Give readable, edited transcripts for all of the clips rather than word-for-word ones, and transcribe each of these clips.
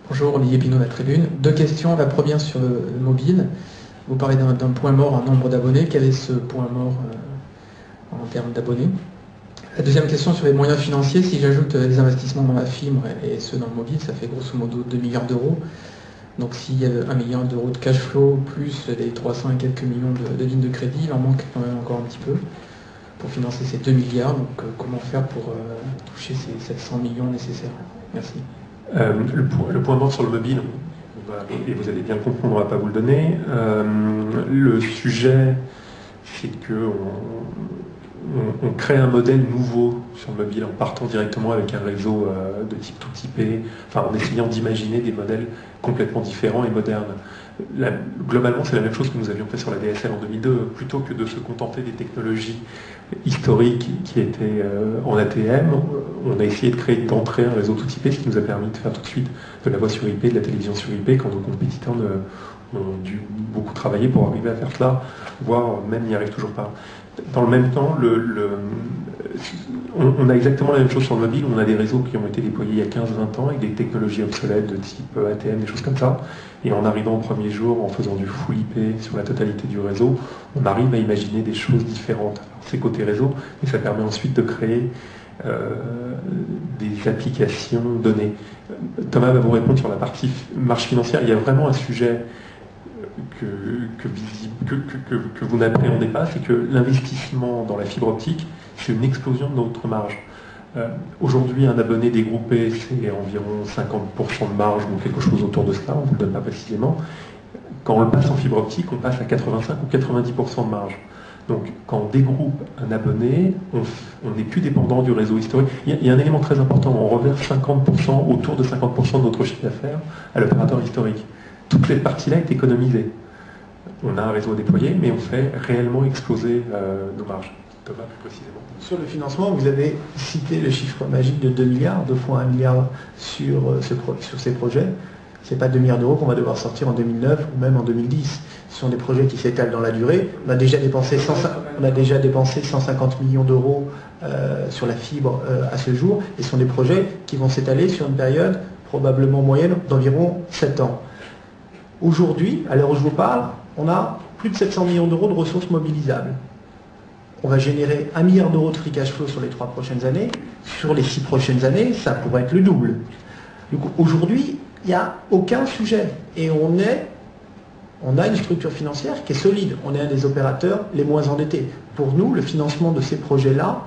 Bonjour, Olivier Pinot de la Tribune. Deux questions. La première sur le mobile. Vous parlez d'un point mort en nombre d'abonnés. Quel est ce point mort en termes d'abonnés? La deuxième question sur les moyens financiers. Si j'ajoute les investissements dans la fibre et ceux dans le mobile, ça fait grosso modo 2 milliards d'euros. Donc s'il y a 1 milliard d'euros de cash flow, plus les 300 et quelques millions de lignes de crédit, il en manque quand même encore un petit peu pour financer ces 2 milliards. Donc comment faire pour toucher ces 700 millions nécessaires? Merci. Le point mort sur le mobile, et vous allez bien le comprendre, on ne va pas vous le donner. Le sujet, c'est qu'on crée un modèle nouveau sur le mobile en partant directement avec un réseau de type tout typé, enfin en essayant d'imaginer des modèles complètement différents et modernes. Globalement, c'est la même chose que nous avions fait sur la DSL en 2002, plutôt que de se contenter des technologies historiques qui étaient en ATM, on a essayé de créer d'entrée un réseau tout typé, ce qui nous a permis de faire tout de suite de la voix sur IP, de la télévision sur IP, quand nos compétiteurs ont dû beaucoup travailler pour arriver à faire cela, voire même n'y arrivent toujours pas. Dans le même temps, on a exactement la même chose sur le mobile. On a des réseaux qui ont été déployés il y a 15-20 ans avec des technologies obsolètes de type ATM, des choses comme ça. Et en arrivant au premier jour, en faisant du full IP sur la totalité du réseau, on arrive à imaginer des choses différentes. C'est côté réseau, mais ça permet ensuite de créer des applications données. Thomas va vous répondre sur la partie marge financière. Il y a vraiment un sujet que vous n'appréhendez pas, c'est que l'investissement dans la fibre optique, c'est une explosion de notre marge. Aujourd'hui, un abonné dégroupé, c'est environ 50% de marge ou quelque chose autour de cela, on ne vous le donne pas précisément. Quand on le passe en fibre optique, on passe à 85 ou 90% de marge. Donc, quand on dégroupe un abonné, on n'est plus dépendant du réseau historique. Il y a un élément très important, on reverse 50%, autour de 50% de notre chiffre d'affaires à l'opérateur historique. Toute cette partie-là est économisée. On a un réseau à déployer, mais on fait réellement exploser nos marges. Thomas, plus précisément. Sur le financement, vous avez cité le chiffre magique de 2 milliards, 2 fois 1 milliard sur ces projets. Ce n'est pas 2 milliards d'euros qu'on va devoir sortir en 2009 ou même en 2010. Ce sont des projets qui s'étalent dans la durée. On a déjà dépensé 150 millions d'euros sur la fibre à ce jour. Et ce sont des projets qui vont s'étaler sur une période probablement moyenne d'environ 7 ans. Aujourd'hui, à l'heure où je vous parle, on a plus de 700 millions d'euros de ressources mobilisables. On va générer 1 milliard d'euros de free cash flow sur les 3 prochaines années. Sur les 6 prochaines années, ça pourrait être le double. Du coup, aujourd'hui, il n'y a aucun sujet. Et on a une structure financière qui est solide. On est un des opérateurs les moins endettés. Pour nous, le financement de ces projets-là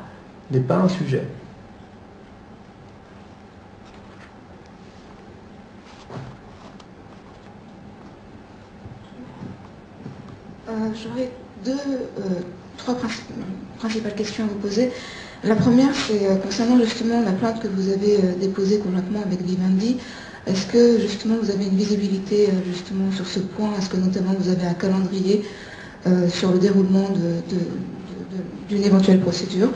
n'est pas un sujet. J'aurais trois principales questions à vous poser. La première, c'est concernant justement la plainte que vous avez déposée conjointement avec Vivendi. Est-ce que justement vous avez une visibilité justement sur ce point? Est-ce que notamment vous avez un calendrier sur le déroulement d'une éventuelle procédure?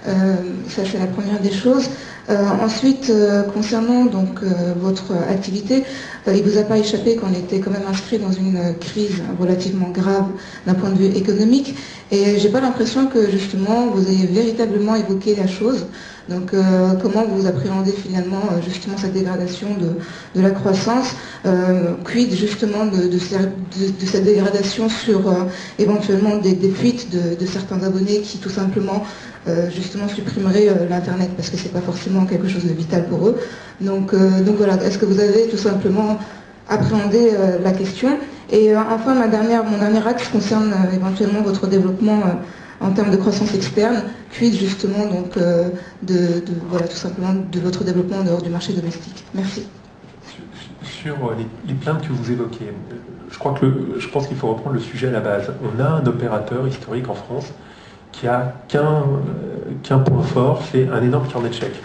Ça, c'est la première des choses. Ensuite, concernant donc votre activité, il ne vous a pas échappé qu'on était quand même inscrit dans une crise relativement grave d'un point de vue économique, et j'ai pas l'impression que justement vous ayez véritablement évoqué la chose. Donc comment vous appréhendez finalement justement cette dégradation de la croissance, quid justement de cette dégradation sur éventuellement des fuites de certains abonnés qui tout simplement justement supprimeraient l'Internet parce que c'est pas forcément quelque chose de vital pour eux. Donc voilà, est-ce que vous avez tout simplement appréhendé la question? Et enfin mon dernier axe concerne éventuellement votre développement en termes de croissance externe, quid justement donc voilà, tout simplement de votre développement en dehors du marché domestique. Merci. Sur les plaintes que vous évoquez, je pense qu'il faut reprendre le sujet à la base. On a un opérateur historique en France qui a qu'un point fort, c'est un énorme carnet de chèques.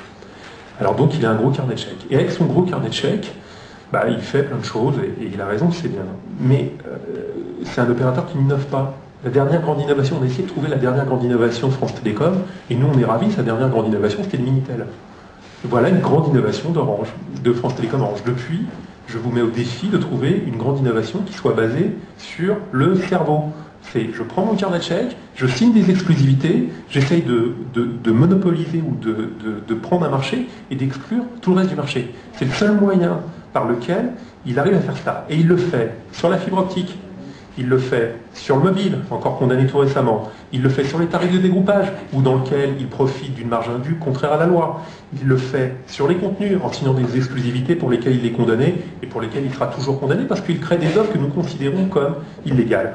Alors donc il a un gros carnet de chèques. Et avec son gros carnet de chèques, il fait plein de choses, et il a raison, c'est bien. Mais c'est un opérateur qui n'innove pas. La dernière grande innovation, on a essayé de trouver la dernière grande innovation de France Télécom, et nous on est ravis, sa dernière grande innovation c'était le Minitel. Voilà une grande innovation d'Orange, de France Télécom Orange. Depuis, je vous mets au défi de trouver une grande innovation qui soit basée sur le cerveau. C'est, je prends mon carnet de chèques, je signe des exclusivités, j'essaye de monopoliser ou de prendre un marché et d'exclure tout le reste du marché. C'est le seul moyen par lequel il arrive à faire ça. Et il le fait sur la fibre optique, il le fait sur le mobile, encore condamné tout récemment, il le fait sur les tarifs de dégroupage, ou dans lequel il profite d'une marge indue contraire à la loi. Il le fait sur les contenus, en signant des exclusivités pour lesquelles il est condamné, et pour lesquelles il sera toujours condamné, parce qu'il crée des offres que nous considérons comme illégales.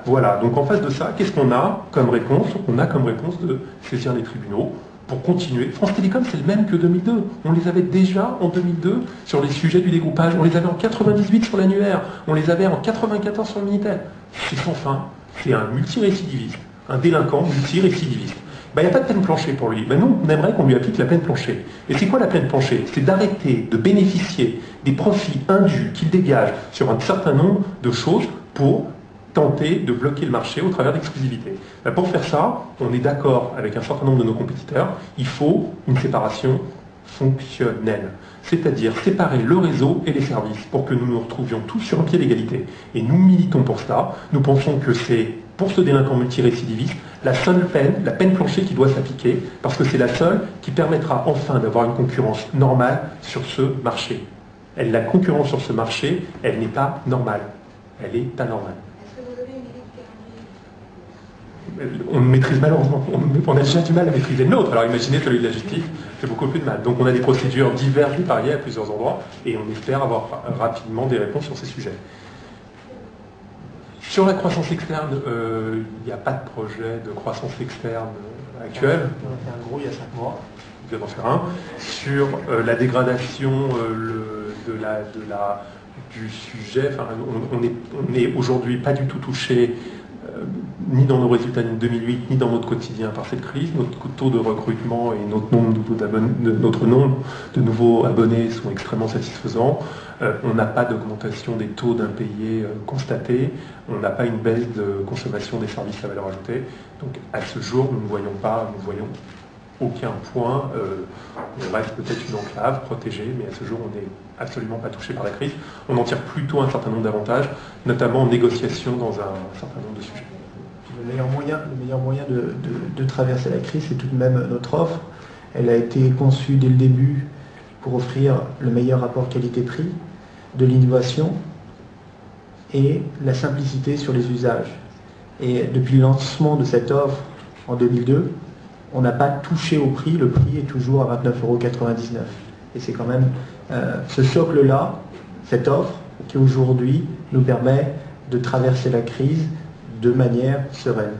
Voilà, donc en face de ça, qu'est-ce qu'on a comme réponse? On a comme réponse de saisir les tribunaux, pour continuer. France Télécom, c'est le même que 2002. On les avait déjà en 2002 sur les sujets du dégroupage. On les avait en 98 sur l'annuaire. On les avait en 94 sur le Minitel. C'est sans fin. C'est un multirécidiviste, un délinquant multirécidiviste. Il n'y a pas de peine plancher pour lui. Nous, on aimerait qu'on lui applique la peine plancher. Et c'est quoi la peine plancher? C'est d'arrêter de bénéficier des profits indus qu'il dégage sur un certain nombre de choses pour tenter de bloquer le marché au travers d'exclusivités. Pour faire ça, on est d'accord avec un certain nombre de nos compétiteurs, il faut une séparation fonctionnelle, c'est-à-dire séparer le réseau et les services pour que nous nous retrouvions tous sur un pied d'égalité. Et nous militons pour ça, nous pensons que c'est, pour ce délinquant multirécidiviste, la seule peine, la peine plancher qui doit s'appliquer, parce que c'est la seule qui permettra enfin d'avoir une concurrence normale sur ce marché. La concurrence sur ce marché, elle n'est pas normale, elle est anormale. On maîtrise malheureusement, on a déjà du mal à maîtriser le nôtre, alors imaginez celui de la justice, c'est beaucoup plus de mal. Donc on a des procédures diverses et variées à plusieurs endroits, et on espère avoir rapidement des réponses sur ces sujets. Sur la croissance externe, il n'y a pas de projet de croissance externe actuel. On a fait un gros il y a 5 mois. On vient d'en faire un. Sur la dégradation du sujet, on n'est aujourd'hui pas du tout touché ni dans nos résultats de 2008, ni dans notre quotidien par cette crise. Notre taux de recrutement et notre nombre de nouveaux abonnés sont extrêmement satisfaisants. On n'a pas d'augmentation des taux d'impayés constatés. On n'a pas une baisse de consommation des services à valeur ajoutée. Donc à ce jour, nous ne voyons aucun point. On reste peut-être une enclave protégée, mais à ce jour, on n'est absolument pas touché par la crise. On en tire plutôt un certain nombre d'avantages, notamment en négociation dans un certain nombre de sujets. Le meilleur moyen de traverser la crise, c'est tout de même notre offre. Elle a été conçue dès le début pour offrir le meilleur rapport qualité-prix, de l'innovation et la simplicité sur les usages. Et depuis le lancement de cette offre en 2002, on n'a pas touché au prix, le prix est toujours à 29,99 €. Et c'est quand même ce socle-là, cette offre, qui aujourd'hui nous permet de traverser la crise de manière sereine.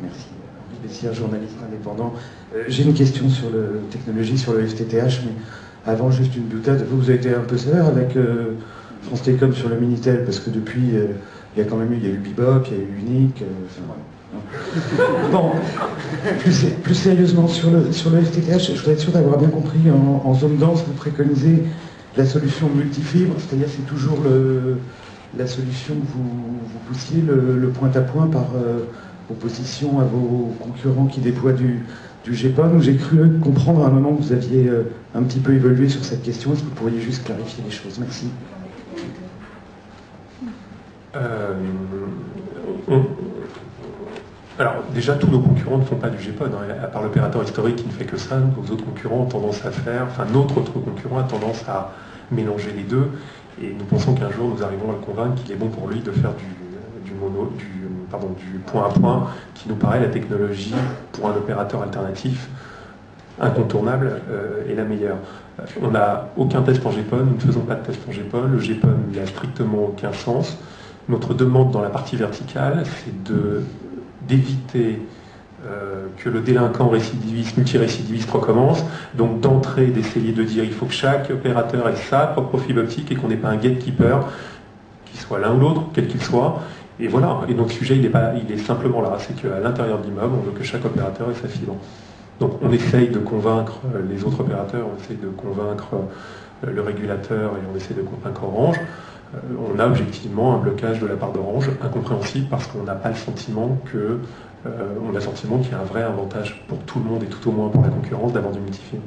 Merci. Henri Bessière, journaliste indépendant. J'ai une question sur la technologie, sur le FTTH, mais avant, juste une boutade. Vous avez été un peu sévère avec France Télécom sur le Minitel, parce que depuis, il y a quand même eu Bebop, il y a eu Unique. Bon, plus sérieusement, sur le FTTH, je voudrais être sûr d'avoir bien compris, en zone dense, vous préconisez la solution multifibre, c'est-à-dire c'est toujours la solution que vous poussiez, le point-à-point par opposition à vos concurrents qui déploient du GPON. J'ai cru comprendre à un moment que vous aviez un petit peu évolué sur cette question. Est-ce que vous pourriez juste clarifier les choses? Merci. Alors déjà, tous nos concurrents ne font pas du GPON, à part l'opérateur historique qui ne fait que ça. Nos autres concurrents ont tendance à faire, notre autre concurrent a tendance à mélanger les deux, et nous pensons qu'un jour nous arriverons à le convaincre qu'il est bon pour lui de faire du point à point, qui nous paraît la technologie pour un opérateur alternatif incontournable et la meilleure. On n'a aucun test en GPON, nous ne faisons pas de test en GPON, le GPON n'a strictement aucun sens. Notre demande dans la partie verticale, c'est d'éviter que le délinquant récidiviste, multirécidiviste recommence, donc d'entrée d'essayer de dire il faut que chaque opérateur ait sa propre fibre optique et qu'on n'ait pas un gatekeeper, qui soit l'un ou l'autre, quel qu'il soit, et voilà. Et donc le sujet il est simplement là, c'est qu'à l'intérieur de l'immeuble, on veut que chaque opérateur ait sa fibre. Donc on essaye de convaincre les autres opérateurs, on essaye de convaincre le régulateur et on essaie de convaincre Orange. On a objectivement un blocage de la part d'Orange, incompréhensible parce qu'on n'a pas le sentiment qu'il y a un vrai avantage pour tout le monde et tout au moins pour la concurrence d'avoir du multifibre.